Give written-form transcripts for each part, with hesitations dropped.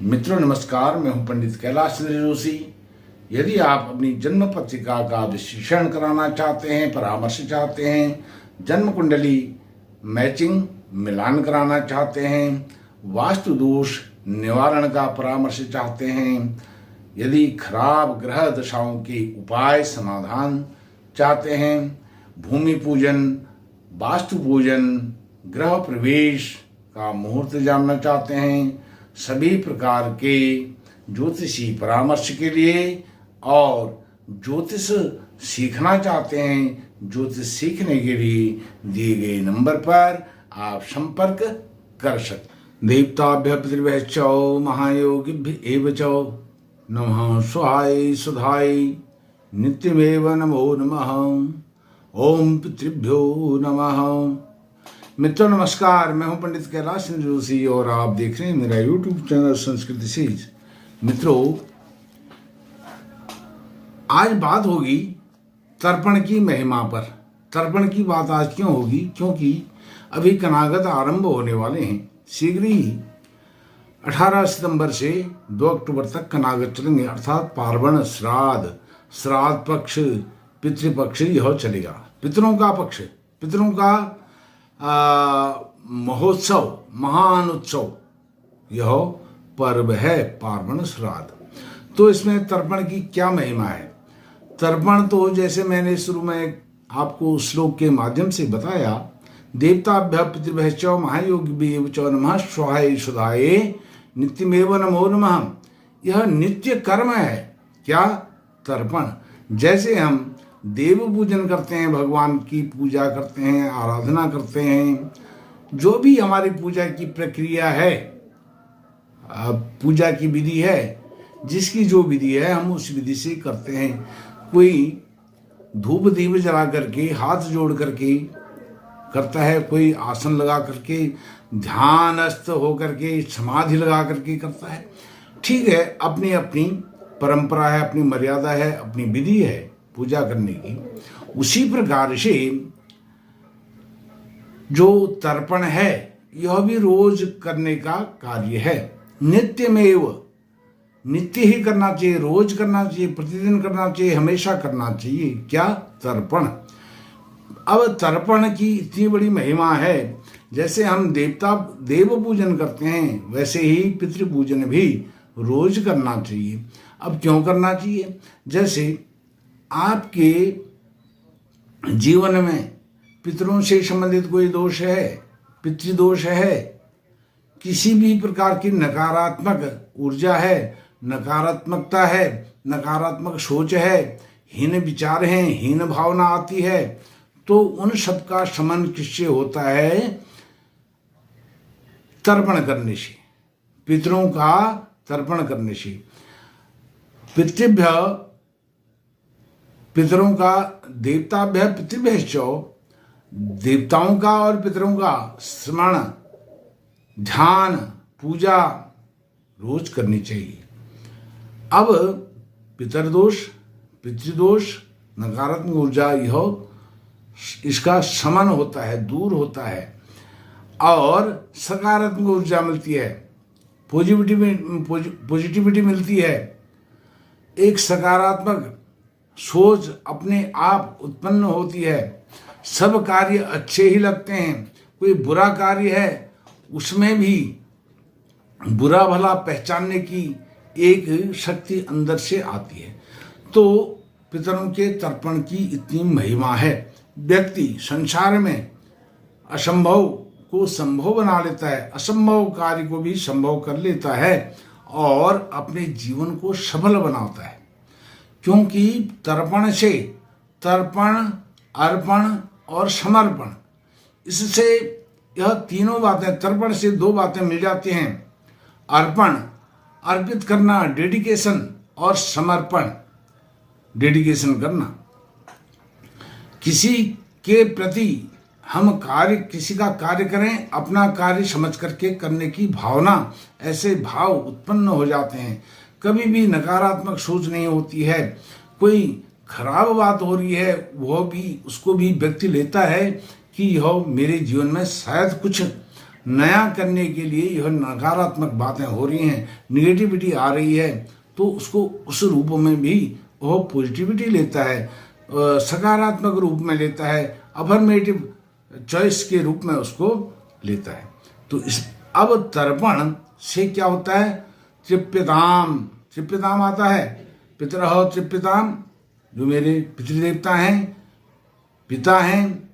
मित्रों नमस्कार, मैं हूं पंडित कैलाश चंद्र जोशी। यदि आप अपनी जन्म पत्रिका का विश्लेषण कराना चाहते हैं, परामर्श चाहते हैं, जन्म कुंडली मैचिंग मिलान कराना चाहते हैं, वास्तु दोष निवारण का परामर्श चाहते हैं, यदि खराब ग्रह दशाओं के उपाय समाधान चाहते हैं, भूमि पूजन, वास्तु पूजन, ग्रह प्रवेश का मुहूर्त जानना चाहते हैं, सभी प्रकार के ज्योतिषी परामर्श के लिए और ज्योतिष सीखना चाहते हैं, ज्योतिष सीखने के लिए दिए गए नंबर पर आप संपर्क कर सकते। देवताभ्य पितृभ्य च महायोगिभ्य एव च नमः स्वाहाय सुधाय नित्यमेव नमो नमः। ओम पितृभ्यो नमः। मित्रों नमस्कार, मैं हूं पंडित कैलाश चंद्र जोशी और आप देख रहे हैं मेरा यूट्यूब चैनल संस्कृति सीरीज। मित्रों, आज बात होगी तर्पण की महिमा पर। तर्पण की बात आज क्यों होगी? क्योंकि अभी कनागत आरंभ होने वाले हैं। शीघ्र ही 18 सितंबर से 2 अक्टूबर तक कनागत चलेंगे, अर्थात पार्वण, श्राद्ध पक्ष, पितृपक्ष यह चलेगा। पितरों का पक्ष, पितरों का महोत्सव, महान उत्सव यह पर्व है पार्वण श्राद्ध। तो इसमें तर्पण की क्या महिमा है? तर्पण तो जैसे मैंने शुरू में आपको श्लोक के माध्यम से बताया, देवताभ्य पितृभ्य च महायोगिभ्यो च नमः स्वाहाय सुधाय नित्यमेव नमो नमः। यह नित्य कर्म है। क्या? तर्पण। जैसे हम देव पूजन करते हैं, भगवान की पूजा करते हैं, आराधना करते हैं, जो भी हमारी पूजा की प्रक्रिया है, पूजा की विधि है, जिसकी जो विधि है हम उस विधि से करते हैं। कोई धूप दीप जला करके, हाथ जोड़ करके करता है, कोई आसन लगा करके, ध्यानस्थ होकर के, समाधि लगा करके करता है। ठीक है, अपनी अपनी परंपरा है, अपनी मर्यादा है, अपनी विधि है पूजा करने की। उसी प्रकार से जो तर्पण है यह भी रोज करने का कार्य है। नित्यमेव, नित्य ही करना चाहिए, रोज करना चाहिए, प्रतिदिन करना चाहिए, हमेशा करना चाहिए। क्या? तर्पण। अब तर्पण की इतनी बड़ी महिमा है, जैसे हम देव पूजन करते हैं वैसे ही पितृ पूजन भी रोज करना चाहिए। अब क्यों करना चाहिए? जैसे आपके जीवन में पितरों से संबंधित कोई दोष है, पितृदोष है, किसी भी प्रकार की नकारात्मक ऊर्जा है, नकारात्मकता है, नकारात्मक सोच है, हीन विचार हैं, हीन भावना आती है, तो उन सब का शमन किससे होता है? तर्पण करने से, पितरों का तर्पण करने से। पितरों का, देवताभ्य पितृभ्य च, देवताओं का और पितरों का स्मरण, ध्यान, पूजा रोज करनी चाहिए। अब पितरदोष, पितृदोष, नकारात्मक ऊर्जा यह इसका शमन होता है, दूर होता है और सकारात्मक ऊर्जा मिलती है, पॉजिटिविटी मिलती है। एक सकारात्मक सोच अपने आप उत्पन्न होती है। सब कार्य अच्छे ही लगते हैं। कोई बुरा कार्य है उसमें भी बुरा भला पहचानने की एक शक्ति अंदर से आती है। तो पितरों के तर्पण की इतनी महिमा है। व्यक्ति संसार में असंभव को संभव बना लेता है, असंभव कार्य को भी संभव कर लेता है और अपने जीवन को सफल बनाता है। क्योंकि तर्पण से, तर्पण, अर्पण और समर्पण, इससे यह तीनों बातें, तर्पण से 2 बातें मिल जाती हैं। अर्पण, अर्पित करना, डेडिकेशन, और समर्पण, डेडिकेशन करना। किसी के प्रति हम किसी का कार्य करें, अपना कार्य समझ करके करने की भावना, ऐसे भाव उत्पन्न हो जाते हैं। कभी भी नकारात्मक सोच नहीं होती है। कोई खराब बात हो रही है, उसको भी व्यक्ति लेता है कि यह मेरे जीवन में शायद कुछ नया करने के लिए यह नकारात्मक बातें हो रही हैं, निगेटिविटी आ रही है, तो उसको उस रूप में भी वह पॉजिटिविटी लेता है, सकारात्मक रूप में लेता है, अफर्मेटिव चॉइस के रूप में उसको लेता है। तो इस अब तर्पण से क्या होता है? तृप्यताम, तृप्यताम आता है, पितरह तृप्यताम, जो मेरे पितृदेवता हैं, पिता हैं,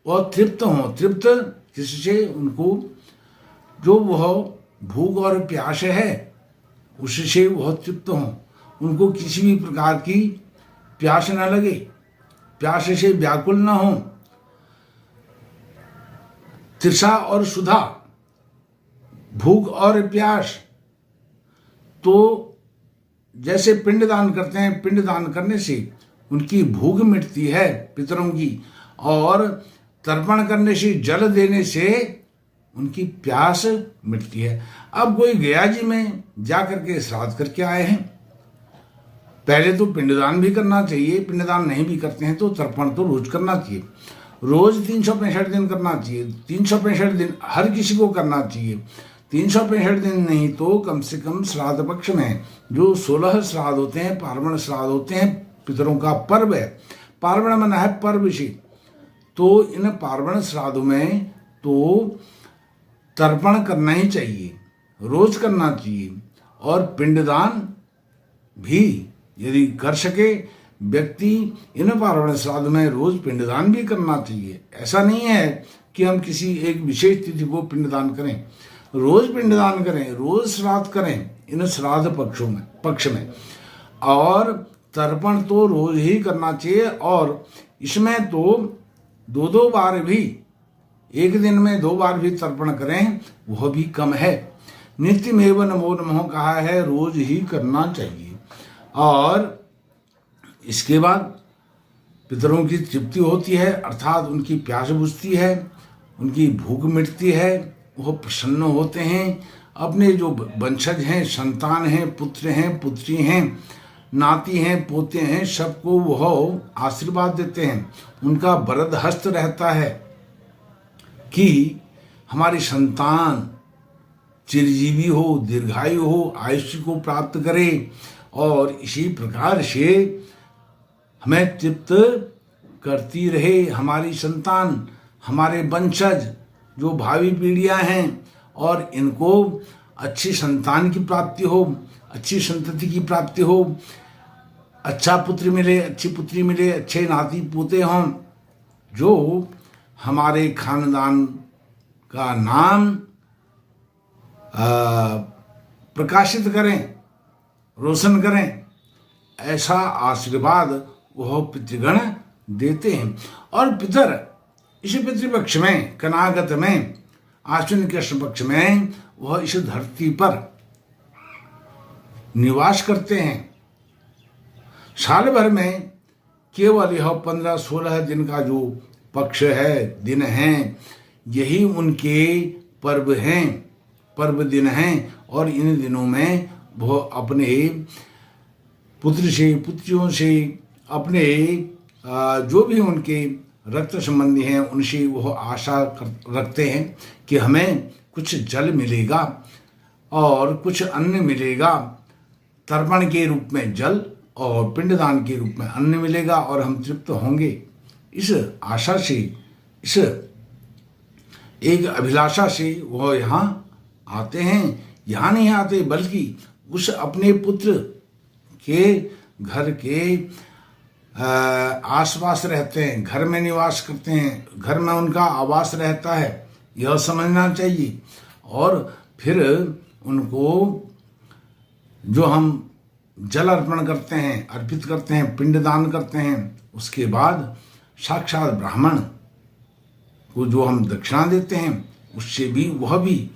और तृप्त हों, तृप्त किससे? उनको जो वह भूख और प्यास है उससे वह तृप्त हों, उनको किसी भी प्रकार की प्यास न लगे, प्यास से व्याकुल न हो। तृषा और सुधा, भूख और प्यास, तो जैसे पिंडदान करते हैं, पिंडदान करने से उनकी भूख मिटती है पितरों की, और तर्पण करने से, जल देने से उनकी प्यास मिटती है। अब कोई गया जी में जा करके श्राद्ध करके आए हैं, पहले तो पिंडदान भी करना चाहिए, पिंडदान नहीं भी करते हैं तो तर्पण तो रोज करना चाहिए, रोज 365 दिन करना चाहिए, 365 दिन हर किसी को करना चाहिए। 365 दिन नहीं तो कम से कम श्राद्ध पक्ष में जो 16 श्राद्ध होते हैं, पार्वण श्राद्ध होते हैं, पितरों का पर्व है, पार्वण मना है पर्व से, तो इन पार्वण श्राद्धों में तो तर्पण करना ही चाहिए, रोज करना चाहिए। और पिंडदान भी यदि कर सके व्यक्ति, इन पार्वण श्राद्ध में रोज पिंडदान भी करना चाहिए। ऐसा नहीं है कि हम किसी एक विशेष तिथि को पिंडदान करें, रोज पिंडदान करें, रोज श्राद्ध करें इन श्राद्ध पक्ष में, और तर्पण तो रोज ही करना चाहिए। और इसमें तो दो बार भी, एक दिन में 2 बार भी तर्पण करें वह भी कम है। नित्यमेव नमो नमः कहा है, रोज ही करना चाहिए। और इसके बाद पितरों की तृप्ति होती है, अर्थात उनकी प्यास बुझती है, उनकी भूख मिटती है, वह प्रसन्न होते हैं, अपने जो वंशज हैं, संतान हैं, पुत्र हैं, पुत्री हैं, नाती हैं, पोते हैं, सबको वह आशीर्वाद देते हैं। उनका वरद हस्त रहता है कि हमारी संतान चिरजीवी हो, दीर्घायु हो, आयुष्य को प्राप्त करे, और इसी प्रकार से हमें तृप्त करती रहे हमारी संतान, हमारे वंशज जो भावी पीढ़ियां हैं, और इनको अच्छी संतान की प्राप्ति हो, अच्छी संतति की प्राप्ति हो, अच्छा पुत्र मिले, अच्छी पुत्री मिले, अच्छे नाती पोते हों, जो हमारे खानदान का नाम प्रकाशित करें, रोशन करें, ऐसा आशीर्वाद वह पितृगण देते हैं। और पितर इस पितृपक्ष में, कनागत में, आश्विन कृष्ण पक्ष में वह इस धरती पर निवास करते हैं। साल भर में केवल यह 15-16 दिन का जो पक्ष है, दिन हैं, यही उनके पर्व हैं, पर्व दिन हैं। और इन दिनों में वह अपने पुत्र से, पुत्रियों से, अपने जो भी उनके रक्त संबंधी हैं उनसे वह आशा रखते हैं कि हमें कुछ जल मिलेगा और कुछ अन्न मिलेगा, तर्पण के रूप में जल और पिंडदान के रूप में अन्न मिलेगा और हम तृप्त होंगे। इस आशा से, इस एक अभिलाषा से वह यहाँ आते हैं। यहाँ नहीं आते बल्कि उस अपने पुत्र के घर के आसपास रहते हैं, घर में निवास करते हैं, घर में उनका आवास रहता है, यह समझना चाहिए। और फिर उनको जो हम जल अर्पण करते हैं, अर्पित करते हैं, पिंडदान करते हैं, उसके बाद साक्षात ब्राह्मण को जो हम दक्षिणा देते हैं उससे भी, वह भी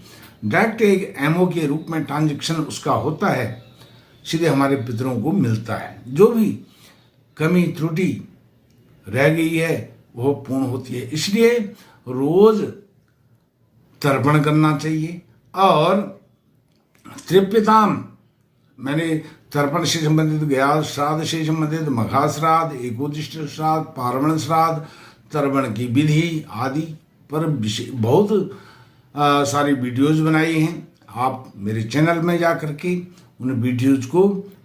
डायरेक्ट एक एमओ के रूप में ट्रांजैक्शन उसका होता है, सीधे हमारे पितरों को मिलता है। जो भी कमी त्रुटि रह गई है वह पूर्ण होती है। इसलिए रोज तर्पण करना चाहिए। और तृप्यताम, मैंने तर्पण से संबंधित गया श्राद्ध से संबंधित मघा श्राद्ध, एकोदिष्ट श्राद्ध, पार्वण श्राद्ध, तर्पण की विधि आदि पर बहुत सारी वीडियोज़ बनाई हैं। आप मेरे चैनल में जा करके उन वीडियोज़ को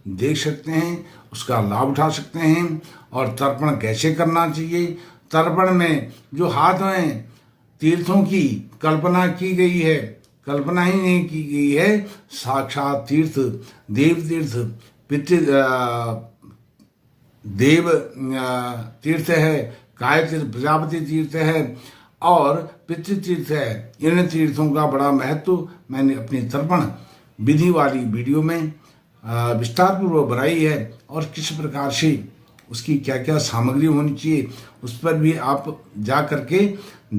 देख सकते हैं, उसका लाभ उठा सकते हैं। और तर्पण कैसे करना चाहिए, तर्पण में जो हाथ में तीर्थों की कल्पना की गई है, कल्पना ही नहीं की गई है, साक्षात तीर्थ, देव तीर्थ, पितृ देव तीर्थ है, काय तीर्थ, प्रजापति तीर्थ है और पितृ तीर्थ है। इन तीर्थों का बड़ा महत्व मैंने अपनी तर्पण विधि वाली वीडियो में विस्तार पूर्वक बनाई है। और किस प्रकार से उसकी क्या क्या सामग्री होनी चाहिए उस पर भी आप जा करके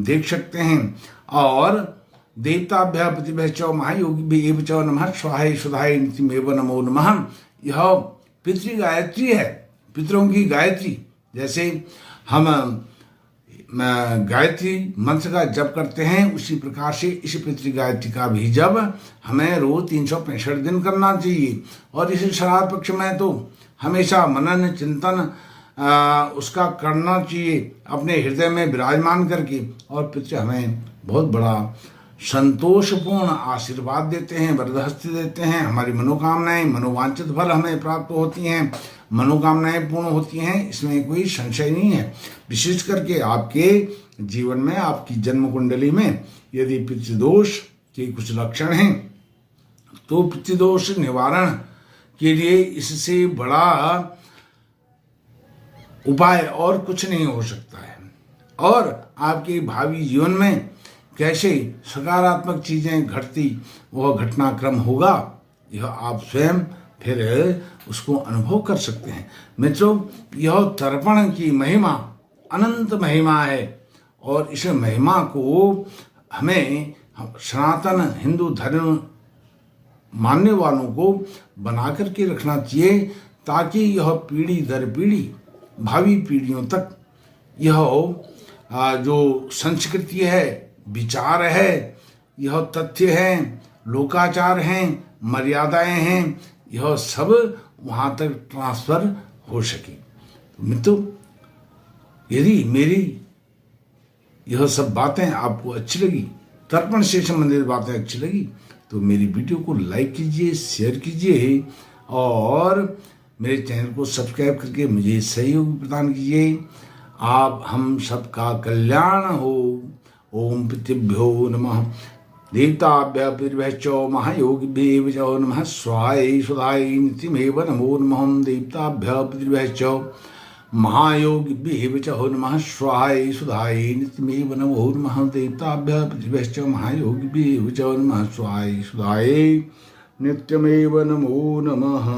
देख सकते हैं। और देवताभ्य प्रतिभ्य च महायोगिभ्य च नमः स्वाहाय सुधाय नित्यमेव नमो नमः। यह पितृ गायत्री है, पितरों की गायत्री। जैसे हम गायत्री मंत्र का जप करते हैं, उसी प्रकार से इस पितृ गायत्री का भी जप हमें रोज 365 दिन करना चाहिए। और इस श्राद्ध पक्ष में तो हमेशा मनन चिंतन उसका करना चाहिए अपने हृदय में विराजमान करके। और पितृ हमें बहुत बड़ा संतोषपूर्ण आशीर्वाद देते हैं, वरदहस्ती देते हैं। हमारी मनोकामनाएं, मनोवांछित फल हमें प्राप्त होती हैं, मनोकामनाएं पूर्ण होती हैं, इसमें कोई संशय नहीं है। विशेष करके आपके जीवन में, आपकी जन्म कुंडली में यदि पितृदोष के कुछ लक्षण हैं तो पितृदोष निवारण के लिए इससे बड़ा उपाय और कुछ नहीं हो सकता है। और आपके भावी जीवन में कैसे सकारात्मक चीजें घटती, वह घटनाक्रम होगा, यह आप स्वयं फिर उसको अनुभव कर सकते हैं। मित्रों, यह तर्पण की महिमा अनंत महिमा है। और इस महिमा को हमें सनातन हिंदू धर्म मानने वालों को बना करके रखना चाहिए, ताकि यह पीढ़ी दर पीढ़ी, भावी पीढ़ियों तक यह जो संस्कृति है, विचार है, यह तथ्य है, लोकाचार हैं, मर्यादाएं हैं, यह सब वहाँ तक ट्रांसफर हो सके। तो मित्रों, यदि मेरी यह सब बातें आपको अच्छी लगी, तर्पण से संबंधित बातें अच्छी लगी, तो मेरी वीडियो को लाइक कीजिए, शेयर कीजिए और मेरे चैनल को सब्सक्राइब करके मुझे सहयोग प्रदान कीजिए। आप हम सबका कल्याण हो। ओम पितृभ्यो नमः। देवताभ्य पितृभ्य च महायोगिभ्यो च नमः स्वाहाय सुधाय नित्यमेव नमो नमः। देवताभ्य पितृभ्य च महायोगिभ्यो च नमः स्वाहाय सुधाय नित्यमेव नमो नमः। देवताभ्य पितृभ्य च महायोगिभ्यो च नमः स्वाहाय सुधाय नित्यमेव नमो नमः।